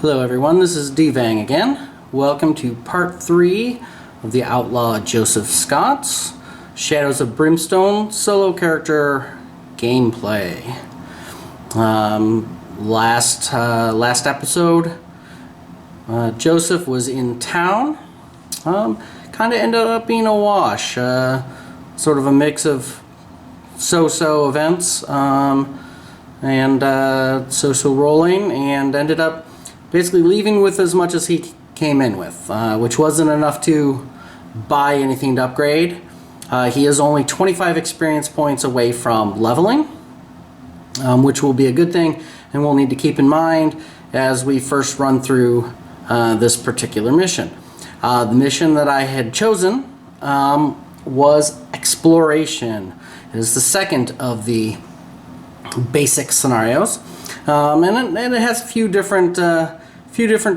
Hello everyone, this is D-Vang again. Welcome to part 3 of the Outlaw Joseph Scotts Shadows of Brimstone solo character gameplay. Last episode, Joseph was in town. Kind of ended up being a wash. Sort of a mix of so-so events and so-so rolling, and ended up basically leaving with as much as he came in with, which wasn't enough to buy anything to upgrade. He is only 25 experience points away from leveling, which will be a good thing, and we'll need to keep in mind as we first run through this particular mission. The mission that I had chosen was exploration. It is the second of the basic scenarios, and it has a few different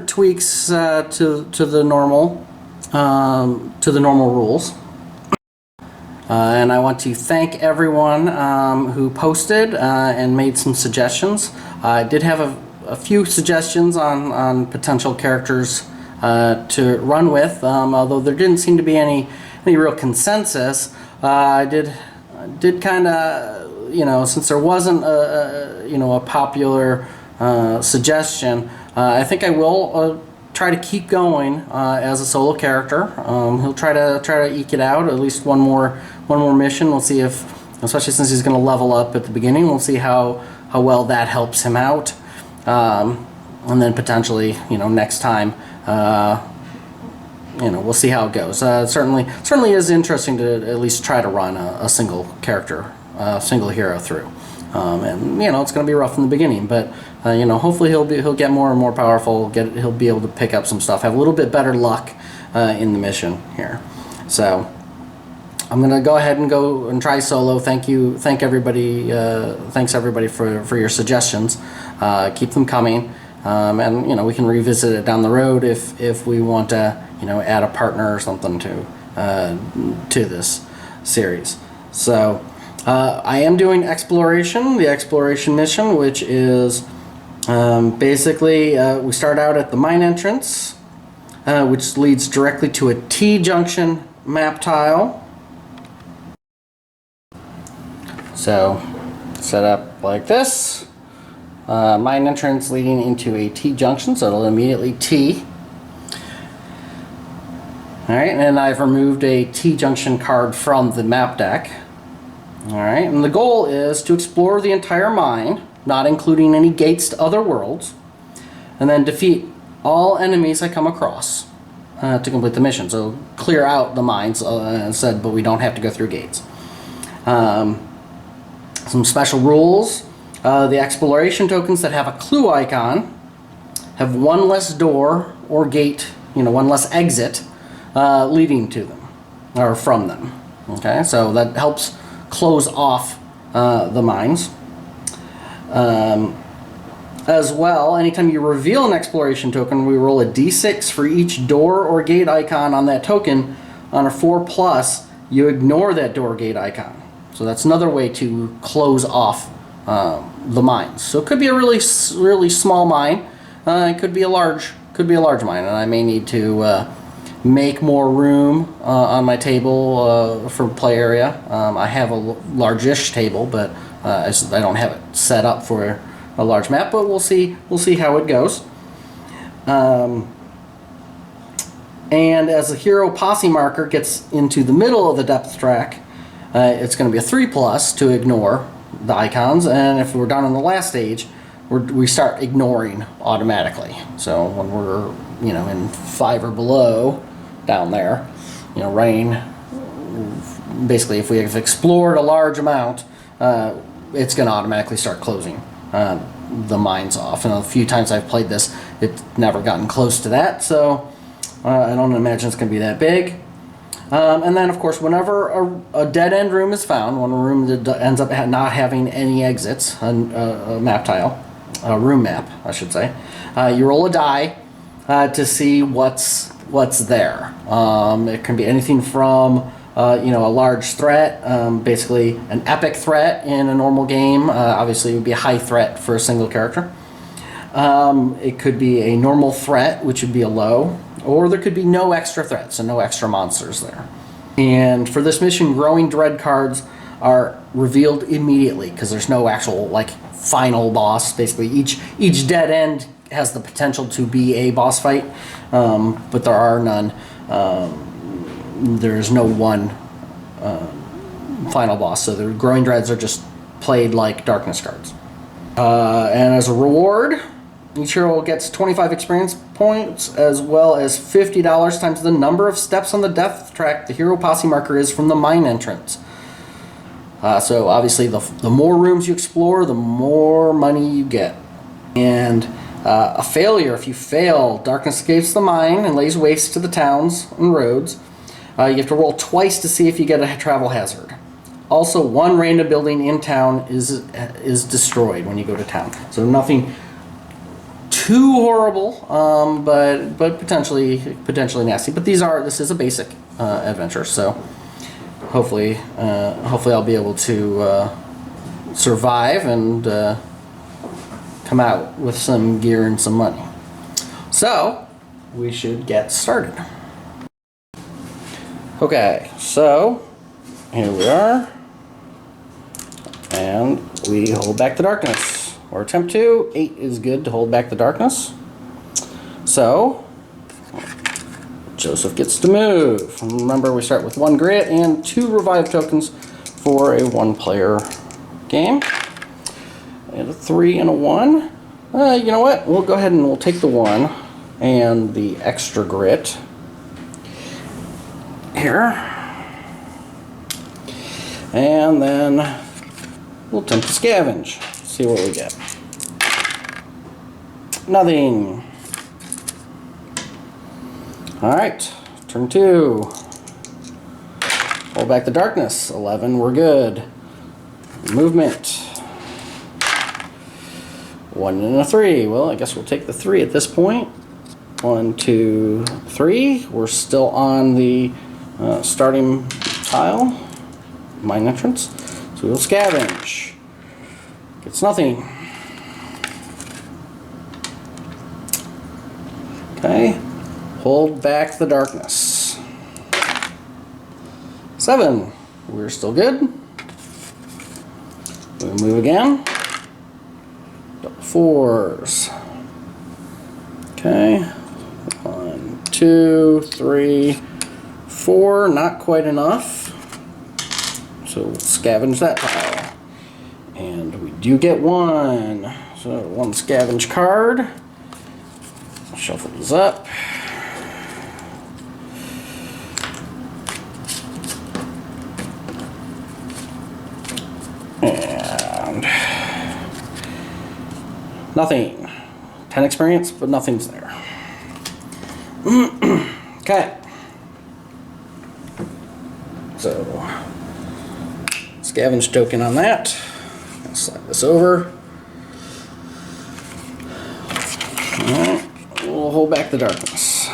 tweaks to the normal rules. And I want to thank everyone who posted and made some suggestions. I did have a few suggestions on potential characters to run with, although there didn't seem to be any real consensus. I did kind of, since there wasn't a popular suggestion, I think I will try to keep going as a solo character. He'll try to eke it out, at least one more mission. We'll see if, especially since he's going to level up at the beginning, we'll see how well that helps him out. And then potentially, next time, we'll see how it goes. Certainly is interesting to at least try to run a single character, single hero through. And it's going to be rough in the beginning, but hopefully he'll get more and more powerful. He'll be able to pick up some stuff, have a little bit better luck in the mission here. So I'm going to go ahead and go and try solo. Thanks everybody for your suggestions. Keep them coming, and we can revisit it down the road if we want to add a partner or something to this series. So. I am doing exploration, the exploration mission, which is basically we start out at the mine entrance, which leads directly to a T-junction map tile. So set up like this, mine entrance leading into a T-junction, so it'll immediately T. Alright, and I've removed a T-junction card from the map deck. Alright, and the goal is to explore the entire mine, not including any gates to other worlds, and then defeat all enemies I come across to complete the mission. So clear out the mines, but we don't have to go through gates. Some special rules. The exploration tokens that have a clue icon have one less door or gate, one less exit leading to them, or from them. Okay, so that helps close off the mines. As well, anytime you reveal an exploration token, we roll a d6 for each door or gate icon on that token. On a 4+, you ignore that door or gate icon. So that's another way to close off the mines. So it could be a really small mine. It could be a large mine, and I may need to make more room on my table for play area. I have a large-ish table, but I don't have it set up for a large map. But we'll see how it goes. And as the hero posse marker gets into the middle of the depth track, it's going to be a 3+ to ignore the icons. And if we're down on the last stage, we start ignoring automatically. So when we're in 5 or below, down there, running, basically if we have explored a large amount, it's going to automatically start closing the mines off. And a few times I've played this, it's never gotten close to that, so I don't imagine it's going to be that big. And then of course, whenever a dead end room is found, when a room that ends up not having any exits, a map tile, a room map I should say, you roll a die to see what's there. It can be anything from a large threat, basically an epic threat in a normal game. Obviously it would be a high threat for a single character. It could be a normal threat, which would be a low, or there could be no extra threats and no extra monsters there. And for this mission, growing dread cards are revealed immediately because there's no actual like final boss. Basically, each dead end has the potential to be a boss fight, but there are none. There is no one final boss, so the growing dreads are just played like darkness cards. And as a reward, each hero gets 25 experience points as well as $50 times the number of steps on the death track the hero posse marker is from the mine entrance. So obviously the more rooms you explore, the more money you get. And a failure, if you fail, darkness escapes the mine and lays waste to the towns and roads. You have to roll twice to see if you get a travel hazard. Also, one random building in town is destroyed when you go to town. So nothing too horrible, but potentially nasty. But this is a basic adventure, so hopefully I'll be able to survive and come out with some gear and some money. So we should get started. Okay, so here we are, and we hold back the darkness, or attempt to. 8 is good to hold back the darkness. So Joseph gets to move. Remember, we start with 1 grit and 2 revive tokens for a 1-player game. And a 3 and a 1. You know what? We'll go ahead and we'll take the 1 and the extra grit here. And then we'll attempt to scavenge. See what we get. Nothing. Alright, turn 2. Hold back the darkness. 11, we're good. Movement. 1 and a 3. Well, I guess we'll take the 3 at this point. 1, 2, 3. We're still on the starting tile. Mine entrance. So we'll scavenge. It's nothing. Okay. Hold back the darkness. 7. We're still good. We'll move again. Double 4s. Okay. 1, 2, 3, 4. Not quite enough. So we'll scavenge that tile. And we do get 1. So 1 scavenge card. Shuffle these up. And nothing. 10 experience, but nothing's there. Okay. So scavenge token on that. I'll slide this over. Alright, we'll hold back the darkness.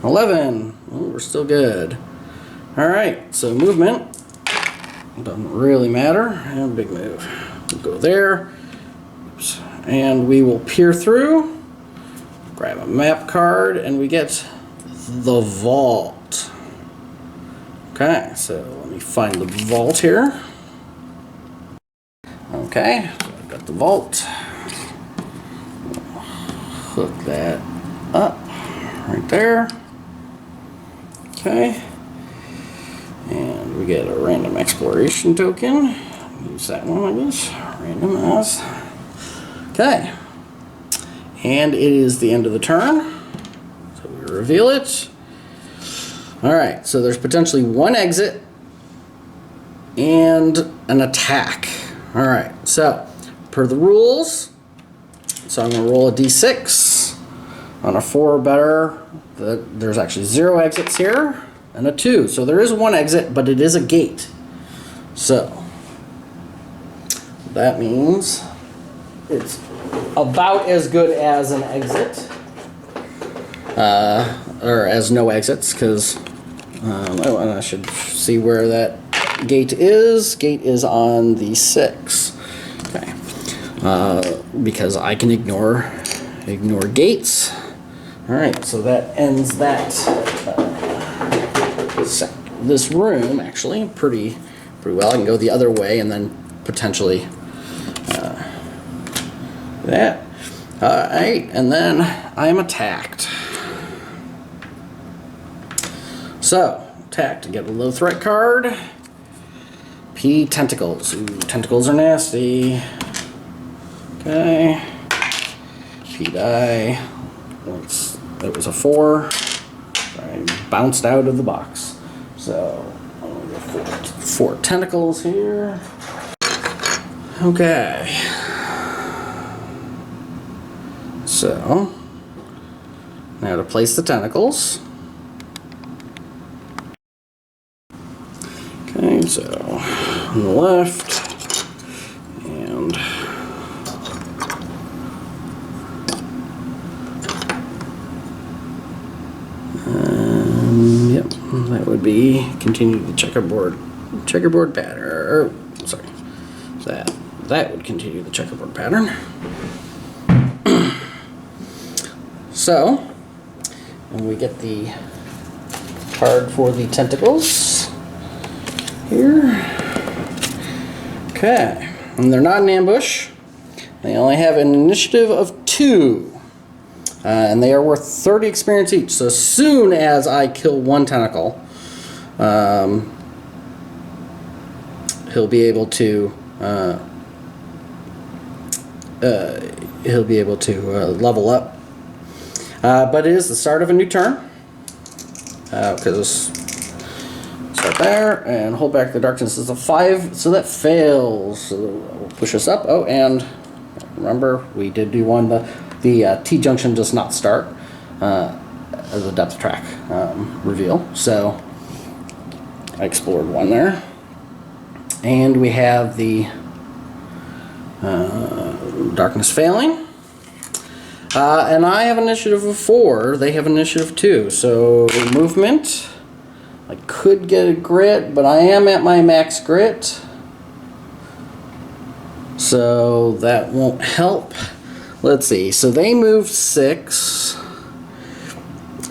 11. Ooh, we're still good. Alright, so movement doesn't really matter. And big move. We'll go there. Oops. And we will peer through. Grab a map card, and we get the vault. Okay, so let me find the vault here. Okay, so I've got the vault. Hook that up right there. Okay, and we get a random exploration token. Use that one, I guess. Randomize. Okay, and it is the end of the turn. So we reveal it. Alright, so there's potentially 1 exit and an attack. Alright, so per the rules, so I'm going to roll a d6. On a 4 or better, there's actually 0 exits here, and a 2. So there is 1 exit, but it is a gate. So that means it's about as good as an exit. Or as no exits, because I should see where that gate is. Gate is on the 6. Okay. because I can ignore gates. All right, so that ends that this room actually pretty well. I can go the other way and then potentially that. All right, and then I'm attacked. So attacked to get a low threat card. P tentacles. Ooh, tentacles are nasty. Okay. P die. It was a 4. I bounced out of the box. So I'm gonna go 4 tentacles here. Okay. So now to place the tentacles. Okay, so on the left and yep, that would be continue the checkerboard pattern. Or, sorry, that would continue the checkerboard pattern. So, and we get the card for the tentacles here. Okay, and they're not an ambush. They only have an initiative of 2. And they are worth 30 experience each. So as soon as I kill one tentacle, he'll be able to level up. But it is the start of a new turn. Because start there and hold back the darkness is a 5, so that fails. So we'll push us up. Oh, and remember we did do one. The T-junction does not start as a depth track reveal. So I explored one there. And we have the darkness failing. And I have initiative of 4. They have initiative 2. So movement. I could get a grit, but I am at my max grit. So that won't help. Let's see. So they move 6.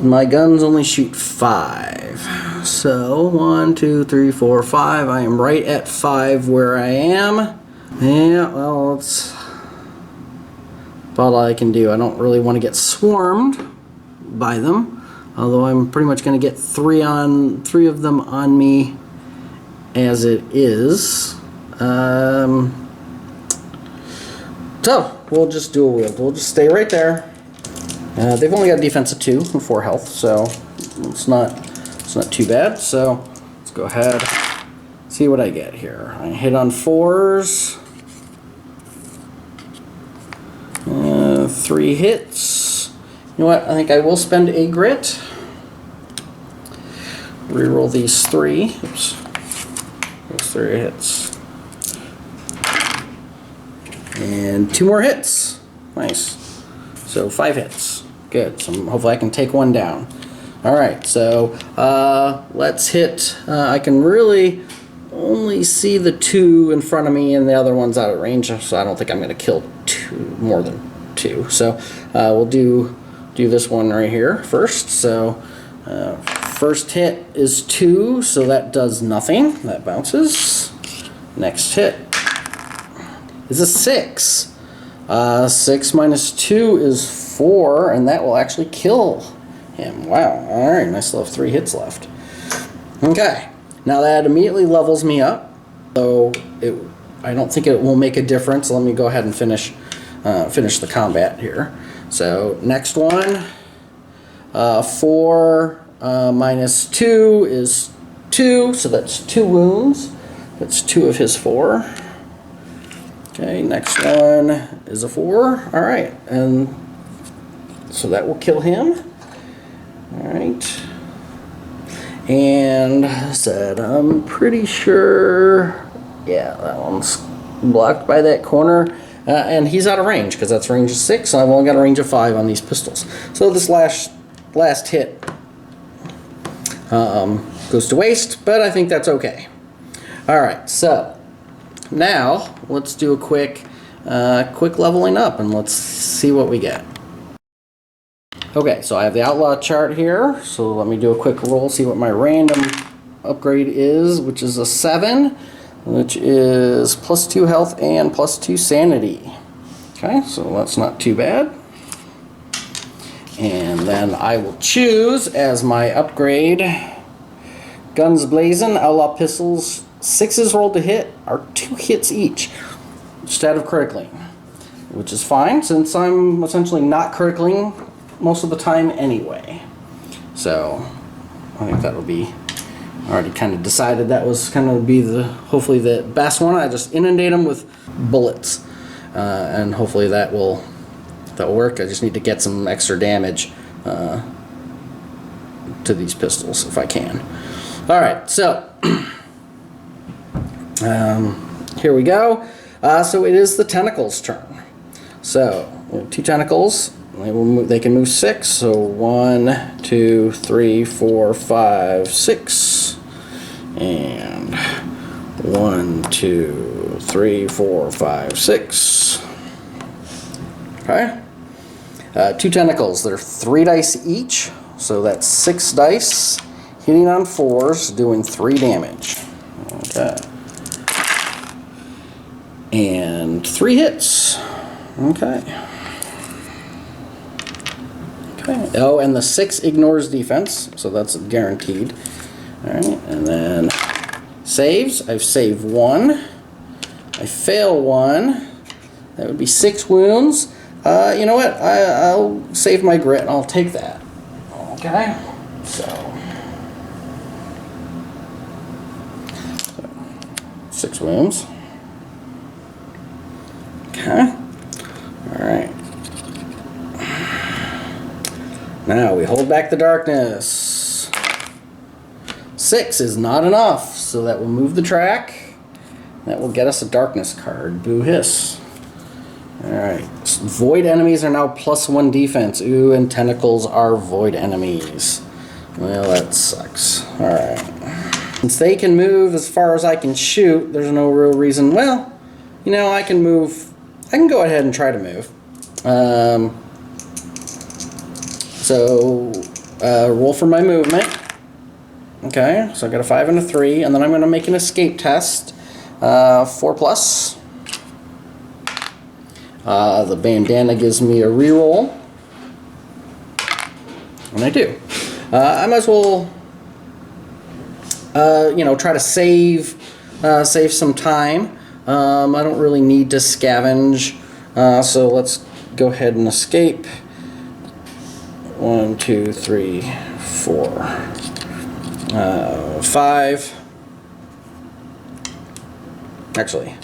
My guns only shoot 5. So 1, 2, 3, 4, 5. I am right at 5 where I am. Yeah, well, that's about all I can do. I don't really want to get swarmed by them, although I'm pretty much going to get 3 of them on me as it is. So we'll just do a wield. We'll just stay right there. They've only got a defense of 2 and 4 health, so it's not too bad. So let's go ahead, see what I get here. I hit on 4s. 3 hits. You know what? I think I will spend a grit. Reroll these 3. Oops. Those 3 hits. And 2 more hits. Nice. So 5 hits. Good. So hopefully I can take one down. Alright, so let's hit. I can really only see the 2 in front of me and the other one's out of range, so I don't think I'm going to kill more than 2. So we'll do this one right here first. So first hit is 2, so that does nothing. That bounces. Next hit is a 6. 6 minus 2 is 4, and that will actually kill him. Wow. All right, and I still have 3 hits left. Okay. Now that immediately levels me up, so I don't think it will make a difference. Let me go ahead and finish the combat here. So next one, 4 minus 2 is 2, so that's 2 wounds. That's 2 of his 4. Okay, next one is a 4. All right, and so that will kill him. All right. And I said, I'm pretty sure, yeah, that one's blocked by that corner. And he's out of range, because that's range of 6, and I've only got a range of 5 on these pistols. So this last hit goes to waste, but I think that's okay. Alright, so now let's do a quick quick leveling up, and let's see what we get. Okay, so I have the Outlaw chart here, so let me do a quick roll, see what my random upgrade is, which is a 7, which is +2 health and +2 sanity. Okay, so that's not too bad. And then I will choose as my upgrade Guns Blazing, Outlaw Pistols. 6s rolled to hit are 2 hits each instead of critically, which is fine since I'm essentially not critically most of the time anyway. So I think that'll be, I already kind of decided that was kind of be the, hopefully the best one. I just inundate them with bullets, and hopefully that will work. I just need to get some extra damage to these pistols if I can. All right, so here we go. So it is the tentacles' turn. So 2 tentacles. They can move 6. So 1, 2, 3, 4, 5, 6, and 1, 2, 3, 4, 5, 6. Okay. 2 tentacles. They're 3 dice each, so that's 6 dice. Hitting on 4s, doing 3 damage. Okay. And 3 hits. Okay. Okay. Oh, and the 6 ignores defense, so that's guaranteed. Alright, and then saves. I've saved 1. I fail 1. That would be 6 wounds. You know what? I'll save my grit and I'll take that. Okay. So 6 wounds. Okay. Alright. Now we hold back the darkness. 6 is not enough, so that will move the track. That will get us a darkness card. Boo hiss. Alright. Void enemies are now +1 defense. Ooh, and tentacles are void enemies. Well, that sucks. Alright. Since they can move as far as I can shoot, there's no real reason. Well, you know, I can move. I can go ahead and try to move. Roll for my movement. Okay, so I got a 5 and a 3, and then I'm going to make an escape test. 4+. The bandana gives me a reroll, and I do. I might as well, try to save some time. I don't really need to scavenge, so let's go ahead and escape. 1, 2, 3, 4, 5. Actually,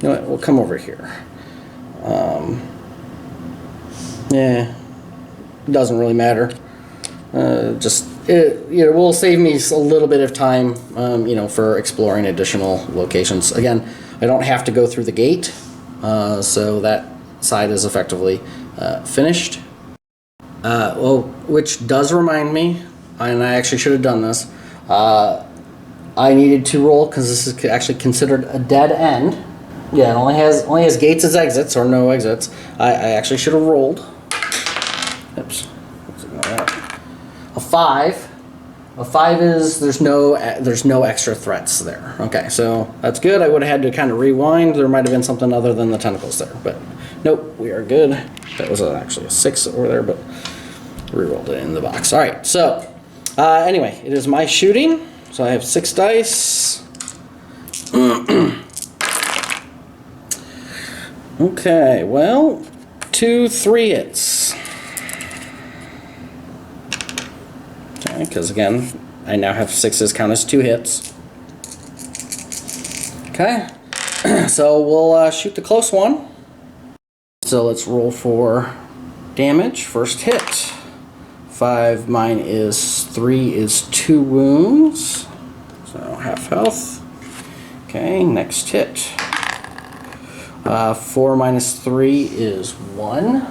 you know what? We'll come over here. Yeah, it doesn't really matter. It will save me a little bit of time, for exploring additional locations. Again, I don't have to go through the gate, so that side is effectively finished. Which does remind me, and I actually should have done this. I needed to roll because this is actually considered a dead end. Yeah, it only has gates as exits or no exits. I actually should have rolled. Oops. A 5. A 5 is there's no extra threats there. Okay, so that's good. I would have had to kind of rewind. There might have been something other than the tentacles there, but nope, we are good. That was actually a 6 over there, but re-rolled it in the box. All right, so anyway, it is my shooting. So I have 6 dice. Okay, well, 2 3 hits. Okay, because again, I now have 6s count as 2 hits. Okay, so we'll shoot the close one. So let's roll for damage. First hit. 5, mine is 3 is 2 wounds. So half health. Okay, next hit. 4 minus 3 is 1.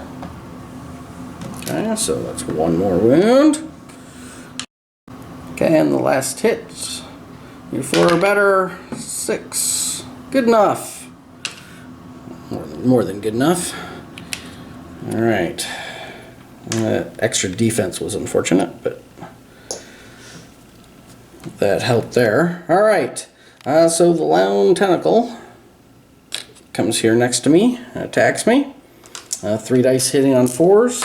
Okay, so that's 1 more wound. Okay, and the last hit. You 4 or better. 6. Good enough. More than good enough. All right. Extra defense was unfortunate, but that helped there. All right. So the lone tentacle comes here next to me, attacks me. 3 dice hitting on 4s.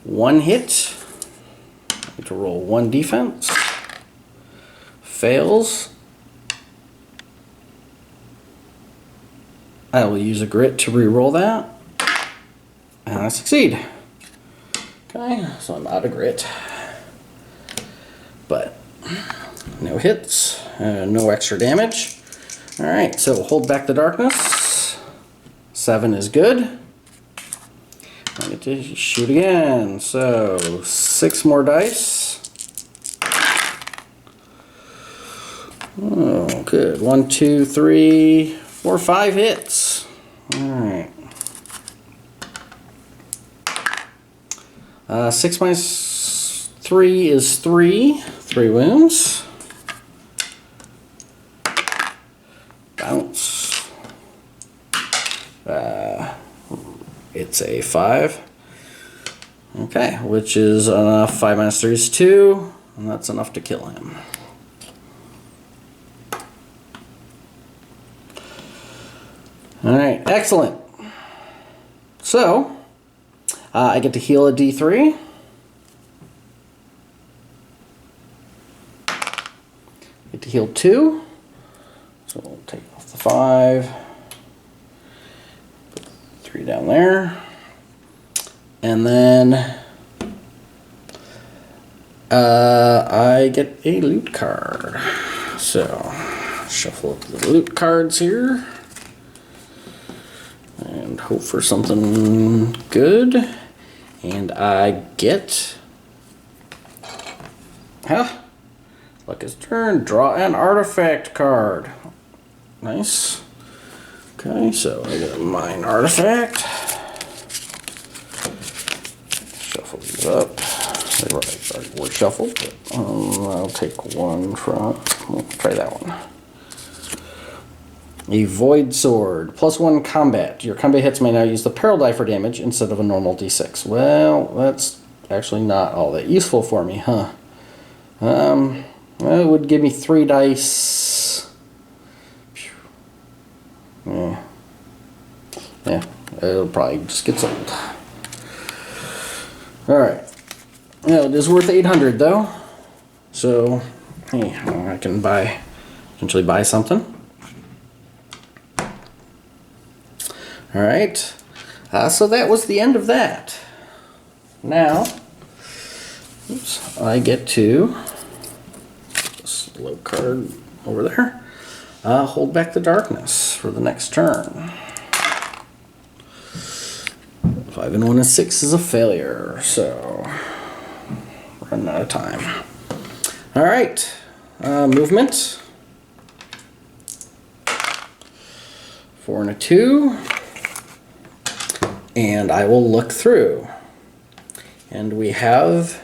1 hit. I need to roll 1 defense. Fails. I will use a grit to re-roll that. And I succeed. Okay, so I'm out of grit. But no hits, no extra damage. Alright, so hold back the darkness. 7 is good. I get to shoot again. So 6 more dice. Oh, good. 1, 2, 3, 4, 5 hits. Alright. 6 minus 3 is 3. 3 wounds. Bounce. It's a 5. Okay, which is enough. 5 minus 3 is 2. And that's enough to kill him. Alright, excellent. So, I get to heal a D3. Get to heal 2. So we'll take off the 5. Put 3 down there. And then I get a loot card. So, shuffle up the loot cards here. And hope for something good. And I get... Luck is turn. Draw an artifact card. Nice. Okay, so I get a mine artifact. Shuffle these up. They already were shuffled, but I'll take one from... We'll try that one. A Void Sword. +1 combat. Your combat hits may now use the peril die for damage instead of a normal d6. Well, that's actually not all that useful for me, huh? Well, it would give me 3 dice. Yeah. Yeah, it'll probably just get sold. Alright. Yeah, it is worth 800 though. So, hey, I can potentially buy something. Alright, so that was the end of that. Now, oops, I get to, this low card over there, hold back the darkness for the next turn. 5 and 1 is 6 is a failure, so running out of time. Alright, movement. 4 and a 2. And I will look through. And we have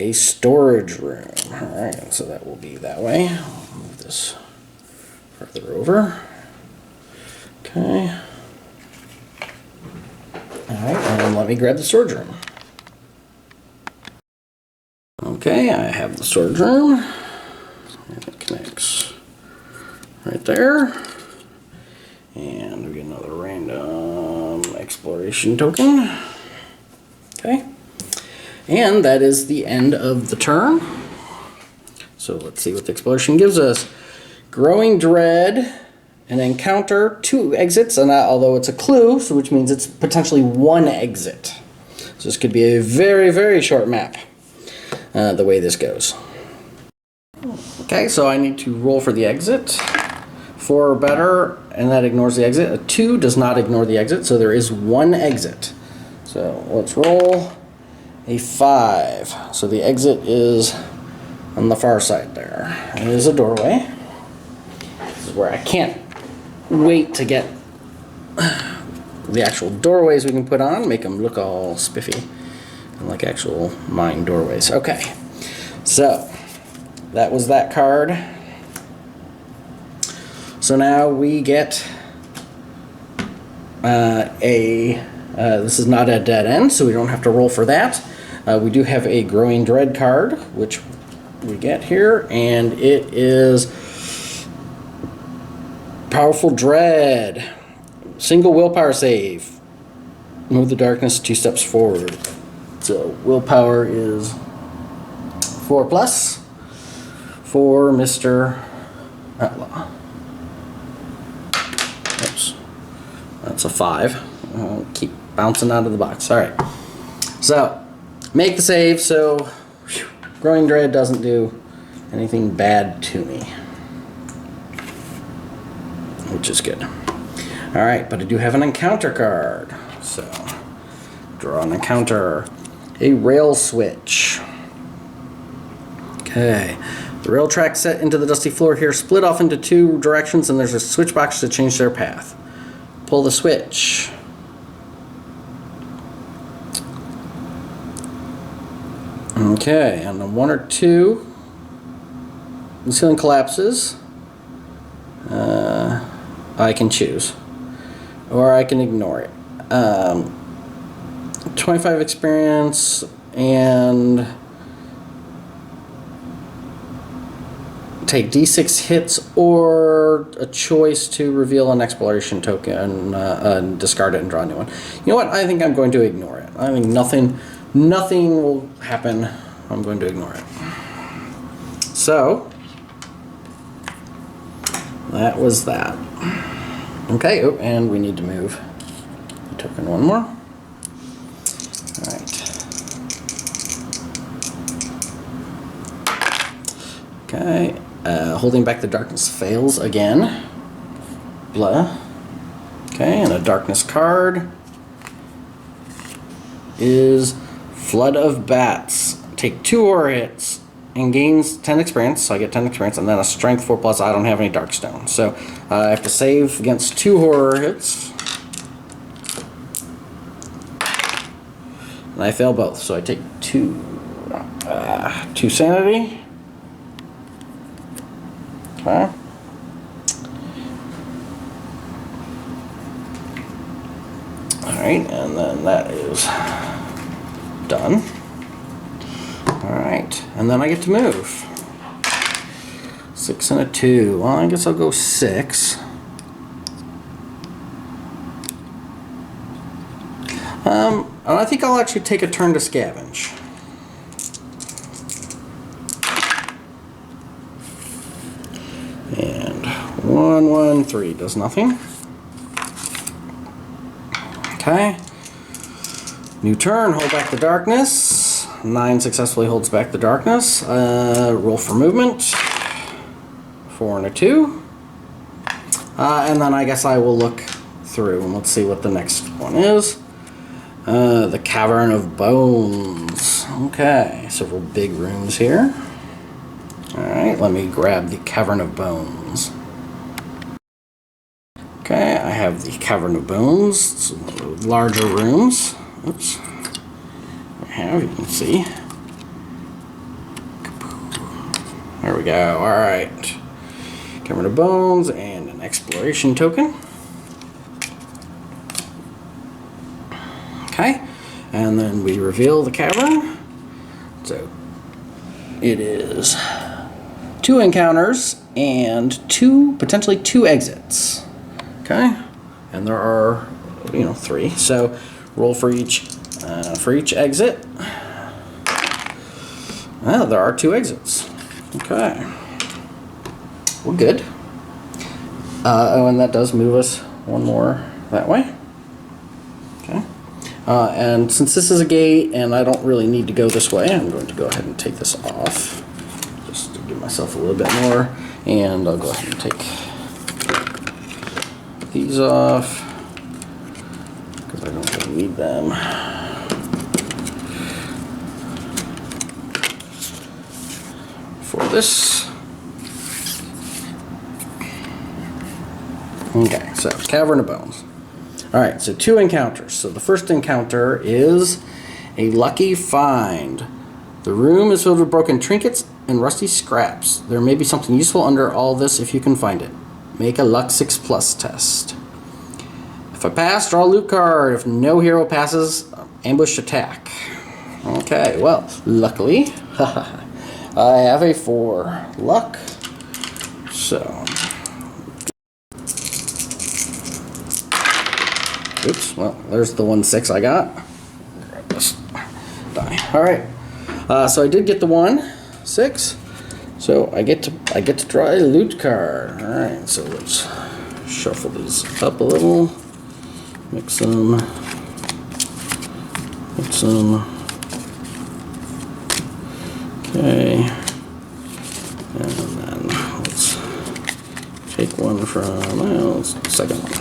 a storage room. Alright, so that will be that way. I'll move this further over. Okay. Alright, and let me grab the storage room. Okay, I have the storage room. And it connects right there. And we get another random exploration token. Okay. And that is the end of the turn. So let's see what the exploration gives us. Growing Dread, an encounter, 2 exits, and although it's a clue, so which means it's potentially 1 exit. So this could be a very, very short map, the way this goes. Okay, so I need to roll for the exit. 4 or better, and that ignores the exit. A 2 does not ignore the exit, so there is 1 exit. So let's roll a 5. So the exit is on the far side there. It is a doorway. This is where I can't wait to get the actual doorways we can put on, make them look all spiffy, like actual mine doorways. Okay, so that was that card. So now we get this is not a dead end, so we don't have to roll for that. We do have a Growing Dread card, which we get here, and it is Powerful Dread. Single willpower save. Move the darkness 2 steps forward. So willpower is 4+ for Mr. Outlaw. Oops. That's a 5. I'll keep bouncing out of the box. Alright. So, make the save, so Growing Dread doesn't do anything bad to me. Which is good. Alright, but I do have an encounter card. So, draw an encounter. A rail switch. Okay. The rail track set into the dusty floor here split off into 2 directions, and there's a switch box to change their path. Pull the switch. Okay, and on 1 or 2, the ceiling collapses. I can choose, or I can ignore it. 25 experience and take D6 hits, or a choice to reveal an exploration token, discard it and draw a new one. You know what? I think I'm going to ignore it. I think nothing will happen. I'm going to ignore it. So that was that. Okay, oh, and we need to move the token one more. Alright. Okay, holding back the darkness fails again. Blah. Okay, and a darkness card is Flood of Bats. Take 2 horror hits and gains 10 experience, so I get 10 experience, and then a strength 4+. I don't have any darkstone, so I have to save against 2 horror hits. And I fail both, so I take 2 sanity. Okay. Alright, and then that is done. Alright, and then I get to move. 6 and a 2. Well, I guess I'll go 6. And I think I'll actually take a turn to scavenge. And 1, 1, 3 does nothing. Okay. New turn, hold back the darkness. 9 successfully holds back the darkness. Roll for movement. 4 and a 2. And then I guess I will look through and let's see what the next one is. The Cavern of Bones. Okay, several big rooms here. Alright, let me grab the Cavern of Bones. Okay, I have the Cavern of Bones. It's larger rooms. Oops. You can see. There we go. Alright. Cavern of Bones and an exploration token. Okay. And then we reveal the cavern. So it is 2 encounters and potentially two exits. Okay. And there are, 3. So roll for each exit. Well, there are 2 exits. Okay. We're good. And that does move us 1 more that way. Okay. And since this is a gate and I don't really need to go this way, I'm going to go ahead and take this off. Just to give myself a little bit more. And I'll go ahead and take these off, because I don't really need them. For this. Okay, so Cavern of Bones. Alright, so 2 encounters. So the first encounter is a lucky find. The room is filled with broken trinkets and rusty scraps. There may be something useful under all this if you can find it. Make a luck 6+ test. If I pass, draw a loot card. If no hero passes, ambush attack. Okay, well, luckily, I have a 4 luck. So, oops, well, there's the 1/6 I got. Grab this die. All right, so I did get the 1/6. So I get to draw a loot card. All right, so let's shuffle these up a little. Mix them. Mix them. Okay. And then let's take one from, well, the second one,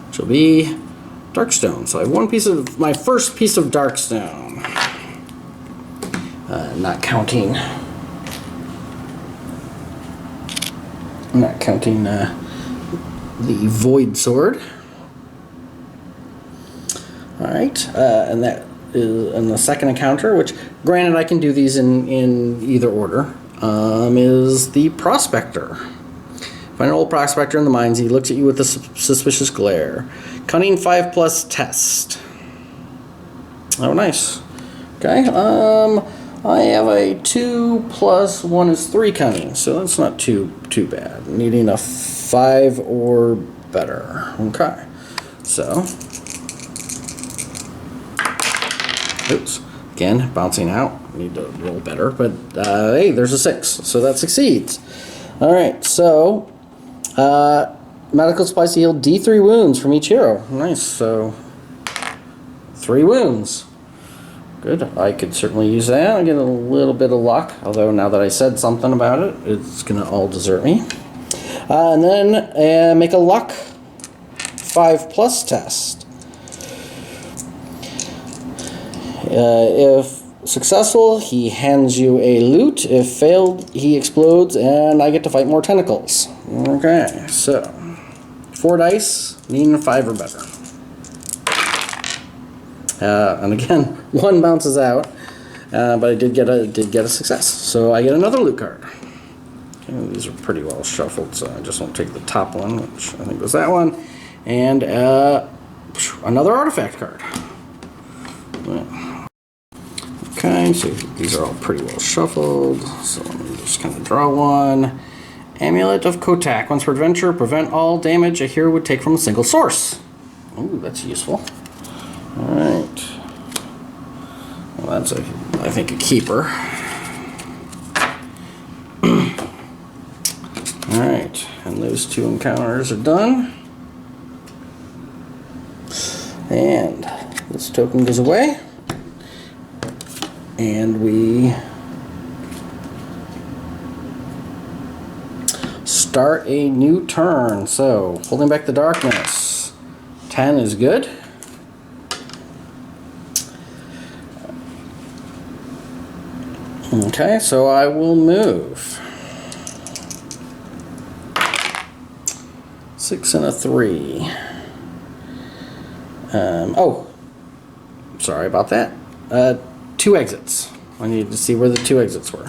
which will be Darkstone. So I have one piece of, my first piece of Darkstone. Not counting the Void Sword. Alright, and that is in the second encounter, which granted I can do these in either order, is the Prospector. Find an old Prospector in the mines. He looks at you with a suspicious glare. Cunning 5+ test. Oh, nice. Okay, I have a 2 + 1 is 3 cunning, so that's not too bad. Needing a 5 or better. Okay, so, oops, again bouncing out. Need to roll better, but hey, there's a 6, so that succeeds. All right, so medical supplies to heal D3 wounds from each hero. Nice, so 3 wounds. Good. I could certainly use that. I get a little bit of luck, although now that I said something about it, it's going to all desert me. And then make a luck 5+ test. If successful, he hands you a loot. If failed, he explodes, and I get to fight more tentacles. Okay, so 4 dice, needing a 5 or better. And again, 1 bounces out, but I did get a success. So I get another loot card. Okay, these are pretty well shuffled, so I just won't take the top one, which I think was that one, and another artifact card. Okay, so these are all pretty well shuffled. So let me just kind of draw one. Amulet of Kotak. Once per adventure, prevent all damage a hero would take from a single source. Ooh, that's useful. Alright. Well, that's, I think, a keeper. Alright, and those 2 encounters are done. And this token goes away. And we start a new turn. So, holding back the darkness. 10 is good. Okay, so I will move. 6 and a 3. Oh, sorry about that. 2 exits. I need to see where the 2 exits were.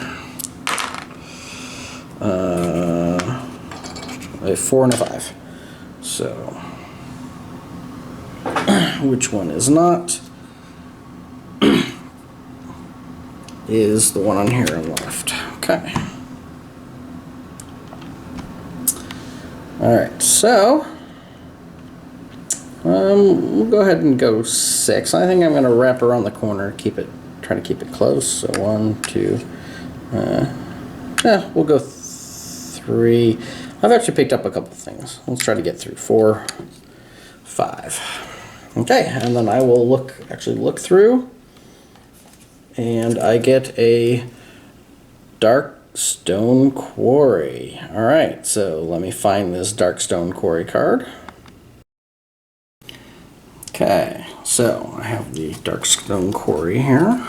A 4 and a 5. So, which one is not? Is the one on here on the left. Okay. Alright, so we'll go ahead and go 6. I think I'm going to wrap around the corner, try to keep it close. So 1, 2, yeah, we'll go 3. I've actually picked up a couple things. Let's try to get through 4, 5. Okay, and then I will look through. And I get a Darkstone Quarry. Alright, so let me find this Darkstone Quarry card. Okay, so I have the Darkstone Quarry here.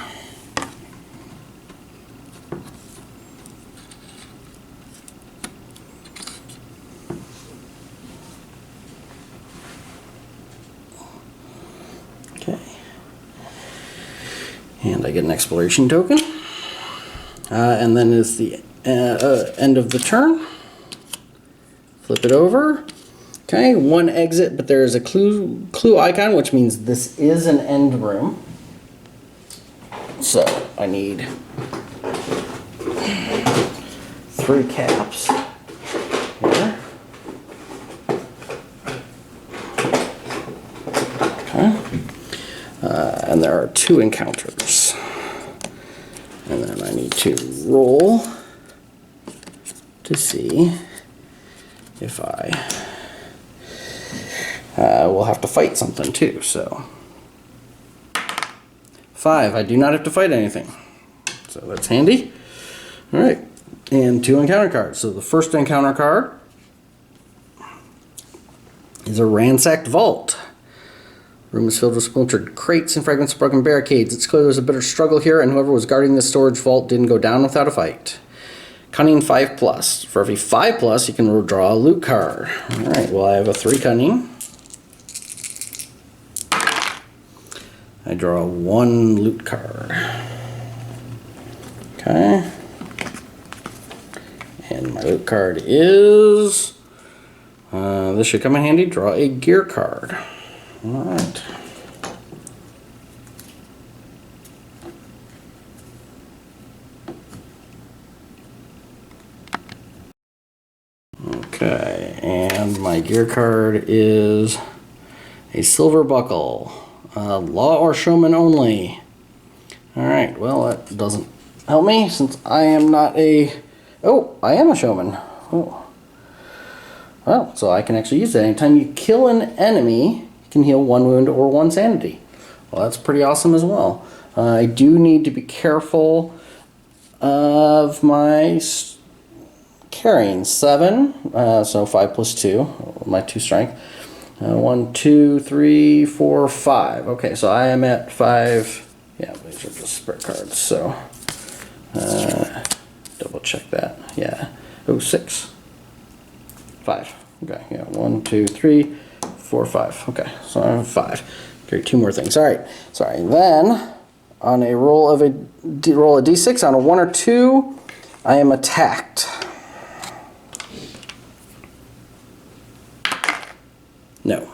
Okay. And I get an exploration token. And then is the end of the turn. Flip it over. Okay, one exit, but there is a clue icon, which means this is an end room. So I need 3 caps here. Okay. And there are 2 encounters. And then I need to roll to see if I will have to fight something too. So 5, I do not have to fight anything. So that's handy. All right, and 2 encounter cards. So the first encounter card is a ransacked vault. Room is filled with splintered crates and fragments of broken barricades. It's clear there was a bitter struggle here, and whoever was guarding this storage vault didn't go down without a fight. Cunning 5+. For every 5+, you can draw a loot card. All right, well, I have a 3 cunning. I draw 1 loot card. Okay. And my loot card is... this should come in handy. Draw a gear card. All right. Okay, and my gear card is a silver buckle. Law or showman only. Alright, well, that doesn't help me since I am not a... Oh, I am a showman. Oh. Well, so I can actually use that. Anytime you kill an enemy, you can heal 1 wound or 1 sanity. Well, that's pretty awesome as well. I do need to be careful of my carrying. 7, so 5 + 2, my 2 strength. 1, 2, 3, 4, 5. Okay, so I am at 5. Yeah, these are just spread cards. So double check that. Yeah. Oh, 6. 5. Okay. Yeah. 1, 2, 3, 4, 5. Okay. So I have 5. Carry 2 more things. All right. Sorry. Then on a roll of a d6 on a 1 or 2, I am attacked. No.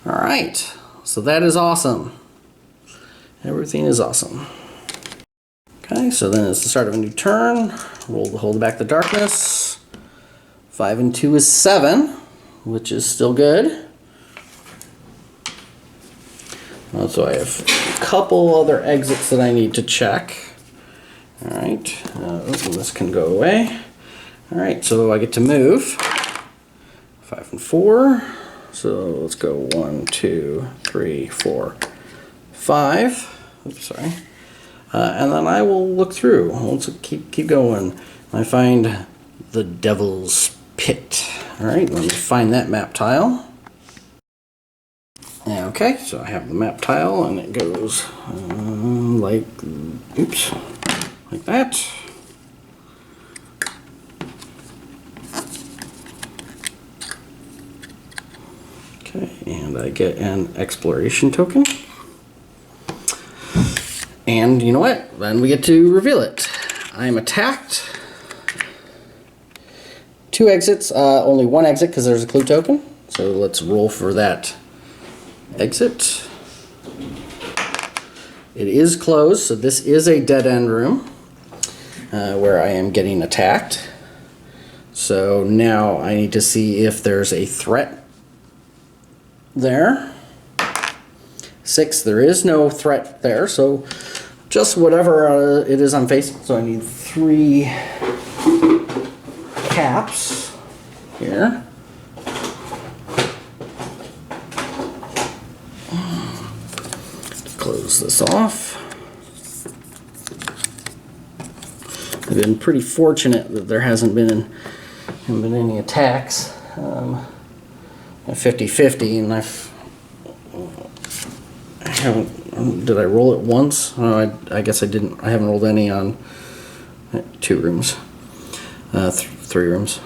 Alright, so that is awesome. Everything is awesome. Okay, so then it's the start of a new turn. Roll to hold back the darkness. 5 and 2 is 7, which is still good. So I have a couple other exits that I need to check. Alright, this can go away. Alright, so I get to move. 5 and 4. So let's go 1, 2, 3, 4, 5. Oops, sorry. And then I will look through. Let's keep going. I find the Devil's Pit. All right, let me find that map tile. Okay, so I have the map tile, and it goes like that. Okay, and I get an exploration token. And you know what? Then we get to reveal it. I am attacked. 2 exits, only 1 exit because there's a clue token. So let's roll for that exit. It is closed, so this is a dead end room where I am getting attacked. So now I need to see if there's a threat there. 6, there is no threat there, so just whatever it is I'm facing. So I need 3 caps here. Close this off. I've been pretty fortunate that there hasn't been any attacks. 50-50, and I haven't. Did I roll it once? Oh, I guess I didn't. I haven't rolled any on 2 rooms, 3 rooms.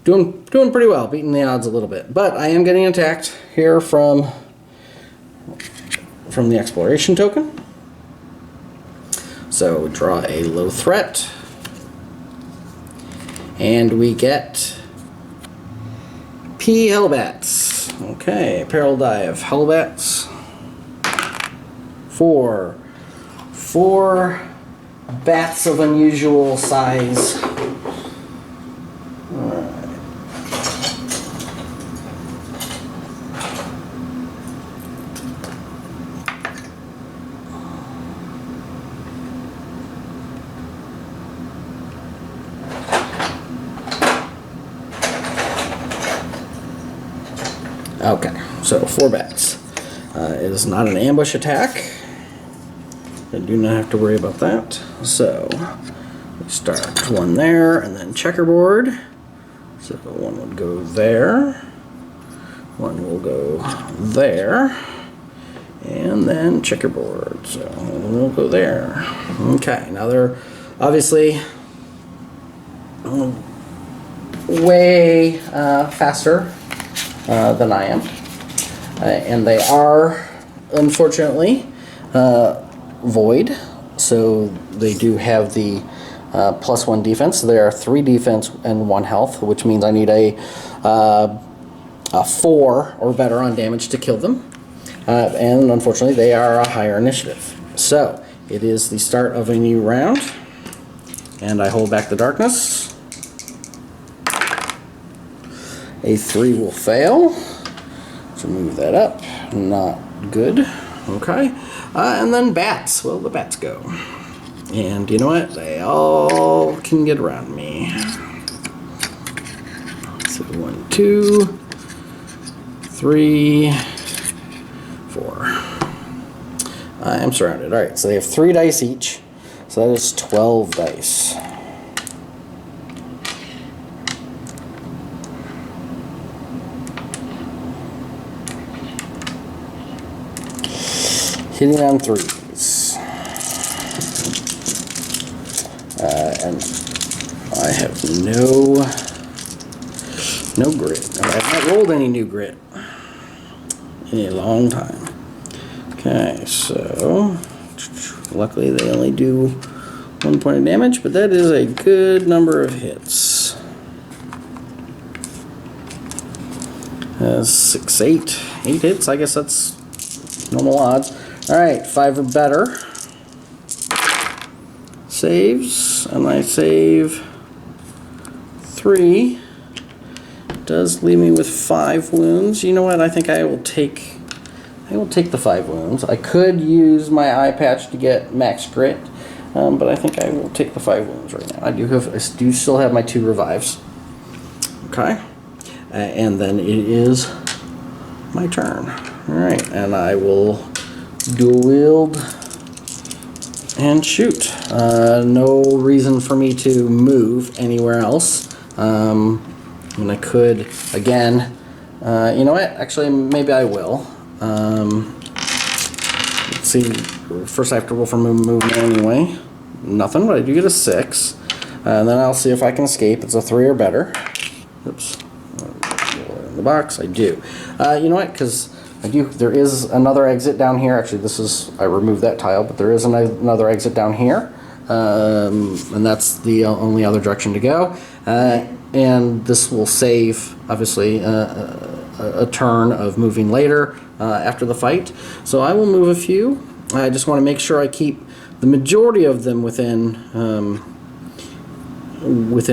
Doing pretty well, beating the odds a little bit. But I am getting attacked here from the exploration token. So we draw a low threat, and we get P. Hellbats. Okay, peril die of Hellbats. 4. 4 bats of unusual size. Okay, so 4 bats. It is not an ambush attack. I do not have to worry about that. So we start 1 there and then checkerboard. So 1 would go there. 1 will go there. And then checkerboard. So 1 will go there. Okay, now they're obviously way faster than I am. And they are, unfortunately, void. So they do have the +1 defense. They are 3 defense and 1 health, which means I need a 4 or better on damage to kill them. And unfortunately, they are a higher initiative. So it is the start of a new round. And I hold back the darkness. A 3 will fail. So move that up. Not good. Okay. And then bats. Well, the bats go. And you know what? They all can get around me. So 1, 2, 3, 4. I am surrounded. Alright, so they have 3 dice each. So that is 12 dice. Hitting on 3s. And I have no grit. I have not rolled any new grit in a long time. Okay, so luckily they only do 1 point of damage, but that is a good number of hits. 6, 8 hits. I guess that's normal odds. Alright, 5 or better. Saves, and I save 3. Does leave me with 5 wounds. You know what? I think I will take the 5 wounds. I could use my eye patch to get max grit, but I think I will take the 5 wounds right now. I do still have my 2 revives. Okay, and then it is my turn. All right, and I will dual wield and shoot. No reason for me to move anywhere else. And I could, again, you know what? Actually, maybe I will. Let's see. First, I have to roll for movement anyway. Nothing, but I do get a 6. And then I'll see if I can escape. It's a 3 or better. Oops. In the box, I do. You know what? Because there is another exit down here. Actually, I removed that tile, but there is another exit down here. And that's the only other direction to go. And this will save, obviously, a turn of moving later after the fight. So I will move a few. I just want to make sure I keep the majority of them within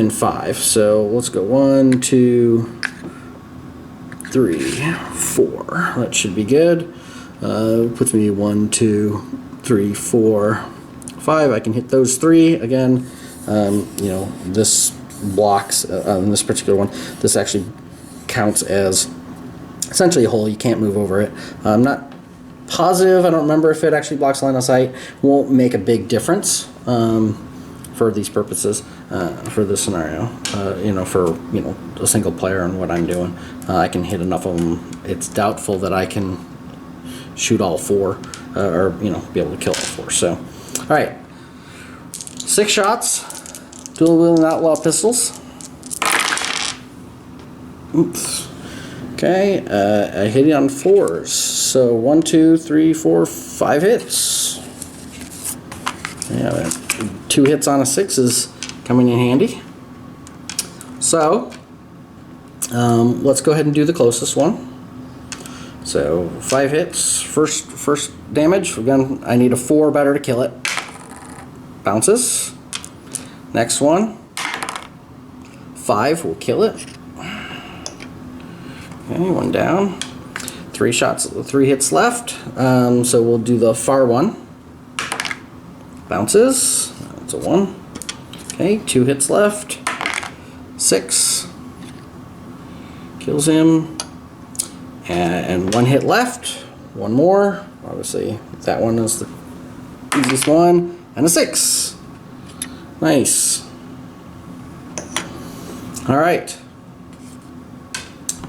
5. So let's go 1, 2, 3, 4. That should be good. Puts me 1, 2, 3, 4, 5. I can hit those 3 again. You know, this blocks on this particular one. This actually counts as essentially a hole. You can't move over it. I'm not positive. I don't remember if it actually blocks line of sight. Won't make a big difference for these purposes. For this scenario, you know, for a single player and what I'm doing, I can hit enough of them. It's doubtful that I can shoot all 4, or be able to kill all 4. So, all right, 6 shots, dual wielding outlaw pistols. Oops. Okay, I hit it on 4s. So 1, 2, 3, 4, 5 hits. Yeah, 2 hits on a 6 is coming in handy. So, Let's go ahead and do the closest one. So 5 hits, first damage. Again, I need a 4 better to kill it. Bounces. Next one, 5 will kill it. Okay, 1 down. 3 hits left. So we'll do the far one. Bounces. That's a 1. Okay, 2 hits left. 6 kills him. And 1 hit left. 1 more. Obviously, that one is the easiest one. And a 6. Nice. Alright.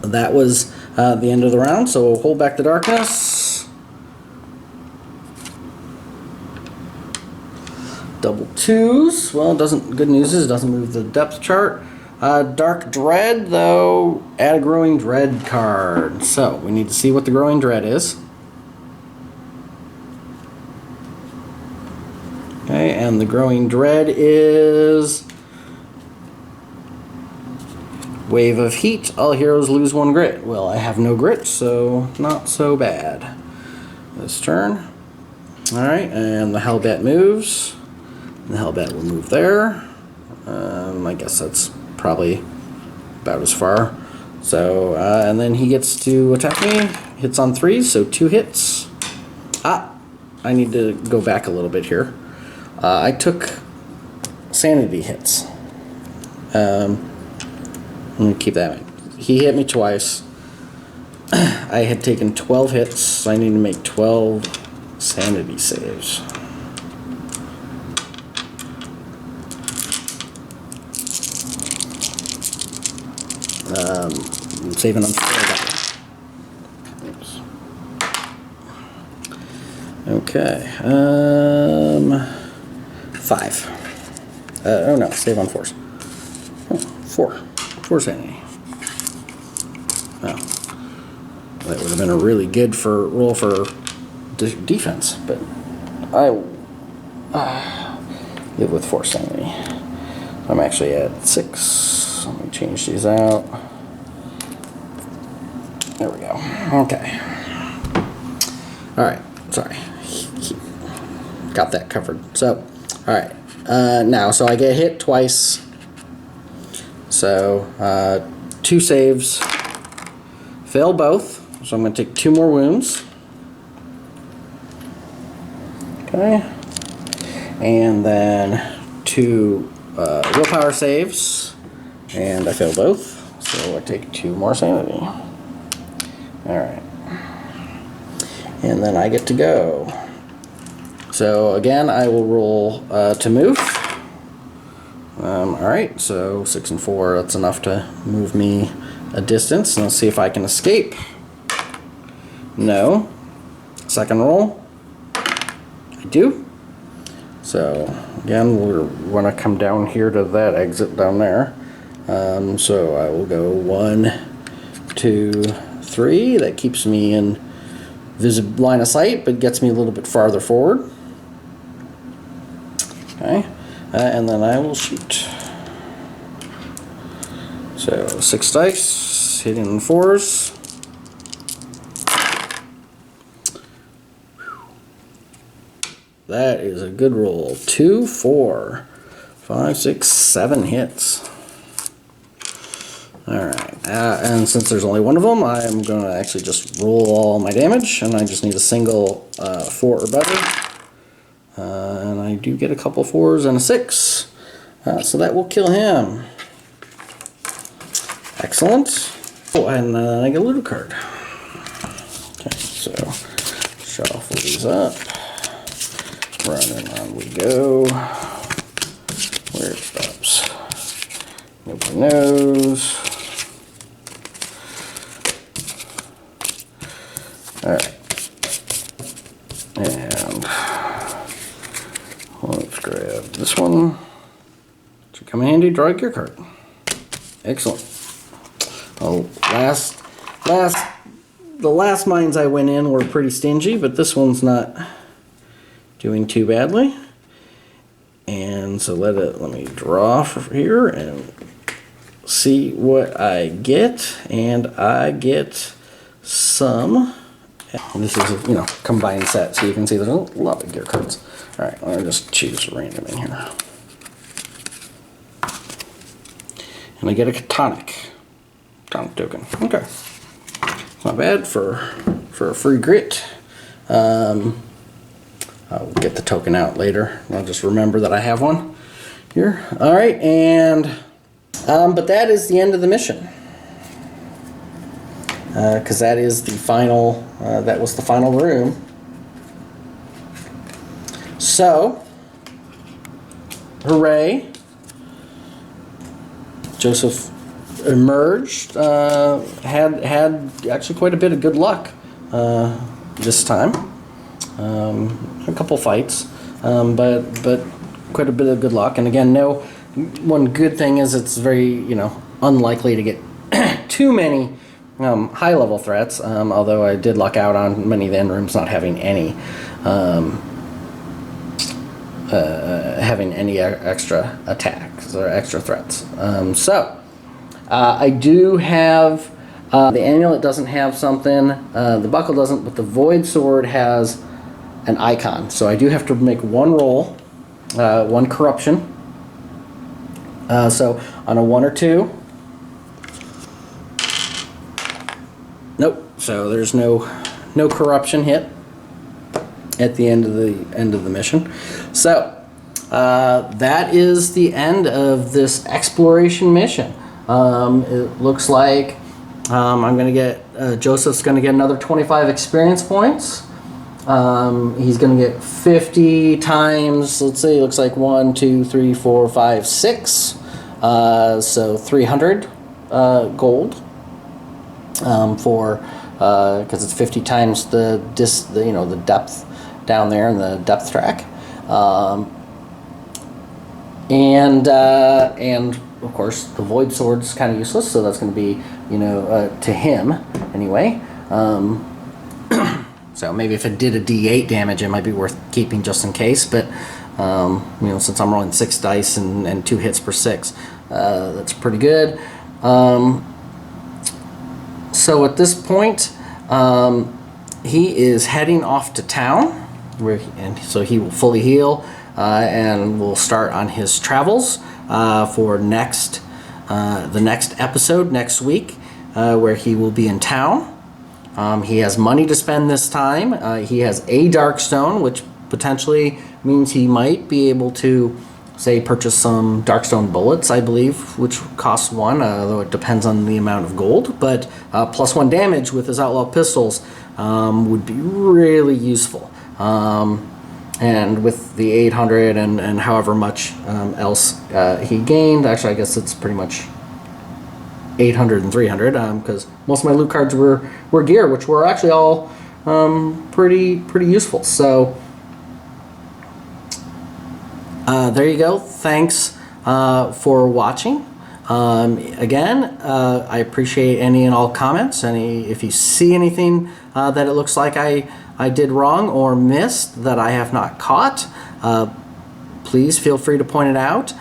That was the end of the round, so we'll hold back the darkness. Double 2s. Well, good news is it doesn't move the depth chart. Dark Dread, though, add a Growing Dread card. So, we need to see what the Growing Dread is. Okay, and the Growing Dread is Wave of Heat. All heroes lose 1 grit. Well, I have no grit, so not so bad. This turn. Alright, and the Hellbat moves. The Hellbat will move there. I guess that's probably about as far. So, and then he gets to attack me. Hits on 3s, so 2 hits. I need to go back a little bit here. I took sanity hits. Let me keep that in mind. He hit me twice. I had taken 12 hits, so I need to make 12 sanity saves. I'm saving on 4. Oops. Okay. 5. Oh no, save on 4s. Oh, 4 sanity. Well, that would have been a really good roll for defense, but I live with 4 sanity. I'm actually at 6. Let me change these out. There we go. Okay. Alright, sorry. Got that covered. So, alright. Now, so I get hit twice. So, 2 saves. Fail both. So I'm going to take 2 more wounds. Okay. And then 2 willpower saves. And I fail both. So I take 2 more sanity. Alright. And then I get to go. So again, I will roll to move. Alright, so 6 and 4, that's enough to move me a distance. And let's see if I can escape. No. Second roll. I do. So again, we're going to come down here to that exit down there. So I will go 1, 2, 3. That keeps me in visible line of sight, but gets me a little bit farther forward. Okay, and then I will shoot. So 6 dice, hitting 4s. That is a good roll. 2, 4, 5, 6, 7 hits. Alright, and since there's only one of them, I'm going to actually just roll all my damage, and I just need a single 4 or better. And I do get a couple 4s and a 6. So that will kill him. Excellent. Oh, and I get a loot card. Okay, so shuffle these up. Running on we go. Where it stops. Nobody knows. Alright. And let's grab this one. Should come in handy, draw a gear card. Excellent. Well, the last mines I went in were pretty stingy, but this one's not doing too badly. And so let me draw for here, and see what I get, and I get some. This is a combined set, so you can see there's a lot of gear cards. All right, let me just choose random in here, and I get a tonic token. Okay, it's not bad for a free grit. I'll get the token out later. I'll just remember that I have one here. All right, and but that is the end of the mission, because that is the final. That was the final room. So, hooray! Joseph emerged. Had actually quite a bit of good luck this time. A couple fights, but quite a bit of good luck. And again, one good thing is it's very unlikely to get too many high level threats. Although I did luck out on many of the end rooms not having any extra attacks or extra threats. So I do have the amulet doesn't have something. The buckle doesn't, but the void sword has an icon. So I do have to make one roll, one corruption. So on a 1 or 2. Nope. So there's no corruption hit at the end of the mission. So that is the end of this exploration mission. It looks like I'm gonna get Joseph's gonna get another 25 experience points. He's gonna get 50 times, let's see, it looks like 1, 2, 3, 4, 5, 6. So 300 gold for because it's 50 times the depth down there in the depth track, and of course the void sword's kind of useless, so that's going to be to him anyway. So maybe if it did a D8 damage, it might be worth keeping just in case. But since I'm rolling 6 dice and 2 hits per 6, that's pretty good. So at this point, he is heading off to town, so he will fully heal and will start on his travels for the next episode next week, where he will be in town. He has money to spend this time. He has a Darkstone, which potentially means he might be able to, say, purchase some Darkstone bullets, I believe, which costs 1, though it depends on the amount of gold. But +1 damage with his Outlaw pistols would be really useful. And with the 800 and however much else he gained, actually I guess it's pretty much 800 and 300, because most of my loot cards were gear, which were actually all pretty useful. So there you go. Thanks for watching. Again, I appreciate any and all comments. If you see anything that it looks like I did wrong or missed that I have not caught, please feel free to point it out.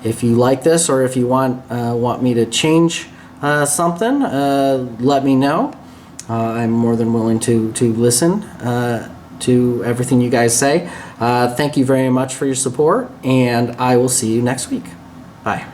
If you like this, or if you want me to change something, let me know. I'm more than willing to listen to everything you guys say. Thank you very much for your support, and I will see you next week. Bye.